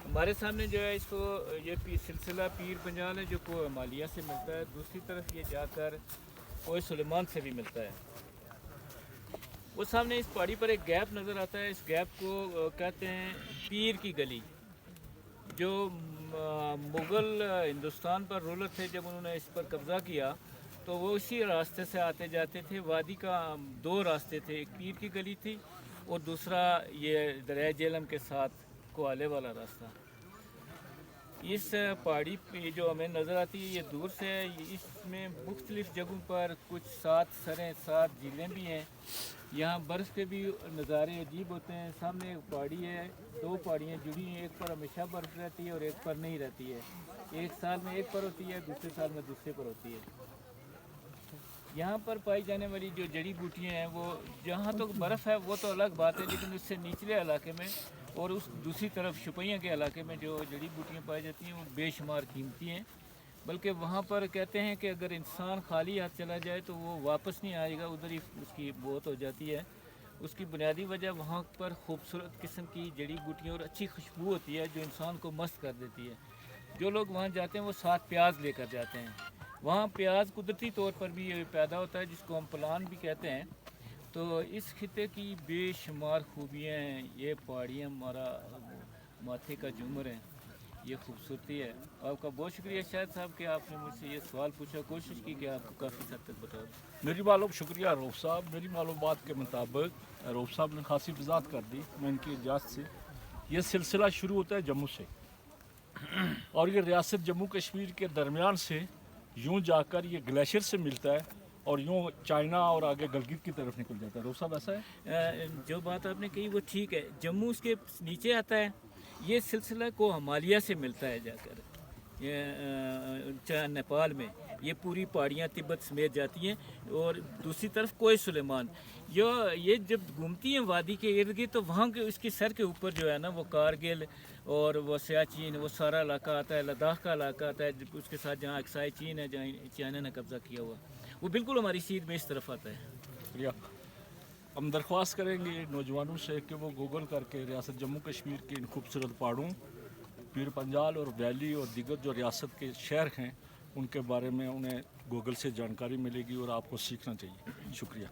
ہمارے سامنے جو ہے اس کو یہ سلسلہ پیر پنجال ہے جو کو مالیہ سے ملتا ہے، دوسری طرف یہ جا کر کوہ سلیمان سے بھی ملتا ہے۔ وہ سامنے اس پہاڑی پر ایک گیپ نظر آتا ہے، اس گیپ کو کہتے ہیں پیر کی گلی۔ جو مغل ہندوستان پر رولر تھے، جب انہوں نے اس پر قبضہ کیا تو وہ اسی راستے سے آتے جاتے تھے۔ وادی کا دو راستے تھے، ایک پیر کی گلی تھی اور دوسرا یہ دریائے جہلم کے ساتھ کوالے والا راستہ۔ اس پہاڑی پہ جو ہمیں نظر آتی ہے یہ دور سے ہے، اس میں مختلف جگہوں پر کچھ 7 سریں 7 جھیلیں بھی ہیں۔ یہاں برف کے بھی نظارے عجیب ہوتے ہیں۔ سامنے ایک پہاڑی ہے، 2 پہاڑیاں جڑی ہیں، ایک پر ہمیشہ برف رہتی ہے اور ایک پر نہیں رہتی ہے۔ ایک سال میں ایک پر ہوتی ہے، دوسرے سال میں دوسرے پر ہوتی ہے۔ یہاں پر پائی جانے والی جو جڑی بوٹیاں ہیں وہ جہاں تک برف ہے وہ تو الگ بات ہے، لیکن اس سے نچلے علاقے میں اور اس دوسری طرف شپیاں کے علاقے میں جو جڑی بوٹیاں پائی جاتی ہیں وہ بے شمار قیمتی ہیں، بلکہ وہاں پر کہتے ہیں کہ اگر انسان خالی ہاتھ چلا جائے تو وہ واپس نہیں آئے گا، ادھر ہی اس کی موت ہو جاتی ہے۔ اس کی بنیادی وجہ وہاں پر خوبصورت قسم کی جڑی بوٹیاں اور اچھی خوشبو ہوتی ہے جو انسان کو مست کر دیتی ہے۔ جو لوگ وہاں جاتے ہیں وہ ساتھ پیاز لے کر جاتے ہیں۔ وہاں پیاز قدرتی طور پر بھی پیدا ہوتا ہے جس کو ہم پلان بھی کہتے ہیں۔ تو اس خطے کی بے شمار خوبیاں ہیں، یہ پہاڑیاں ہمارا ماتھے کا جھومر ہے، یہ خوبصورتی ہے۔ آپ کا بہت شکریہ شاہد صاحب کہ آپ نے مجھ سے یہ سوال پوچھا، کوشش کی کہ آپ کو کافی حد تک بتا دوں۔ میری معلوم شکریہ روف صاحب، میری معلومات کے مطابق روف صاحب نے خاصی وضاحت کر دی میں ان کی اجازت سے۔ یہ سلسلہ شروع ہوتا ہے جموں سے اور یہ ریاست جموں کشمیر کے درمیان سے یوں جا کر یہ گلیشیئر سے ملتا ہے اور یوں چائنا اور آگے گلگت کی طرف نکل جاتا ہے۔ روف صاحب ایسا ہے؟ جو بات آپ نے کہی وہ ٹھیک ہے، جموں اس کے نیچے آتا ہے، یہ سلسلہ کو ہمالیہ سے ملتا ہے جا کر نیپال میں، یہ پوری پہاڑیاں تبت سمیت جاتی ہیں اور دوسری طرف کوہ سلیمان یہ جب گھومتی ہیں وادی کے ارد گرد تو وہاں کے اس کی سر کے اوپر جو ہے نا وہ کارگل اور وہ سیاچین وہ سارا علاقہ آتا ہے، لداخ کا علاقہ آتا ہے، اس کے ساتھ جہاں اکسائی چین ہے جہاں چائنا نے قبضہ کیا ہوا، وہ بالکل ہماری سیدھ میں اس طرف آتا ہے۔ شکریہ۔ ہم درخواست کریں گے نوجوانوں سے کہ وہ گوگل کر کے ریاست جموں کشمیر کے ان خوبصورت پہاڑوں، پیر پنجال اور ویلی اور دیگر جو ریاست کے شہر ہیں ان کے بارے میں انہیں گوگل سے جانکاری ملے گی اور آپ کو سیکھنا چاہیے۔ شکریہ۔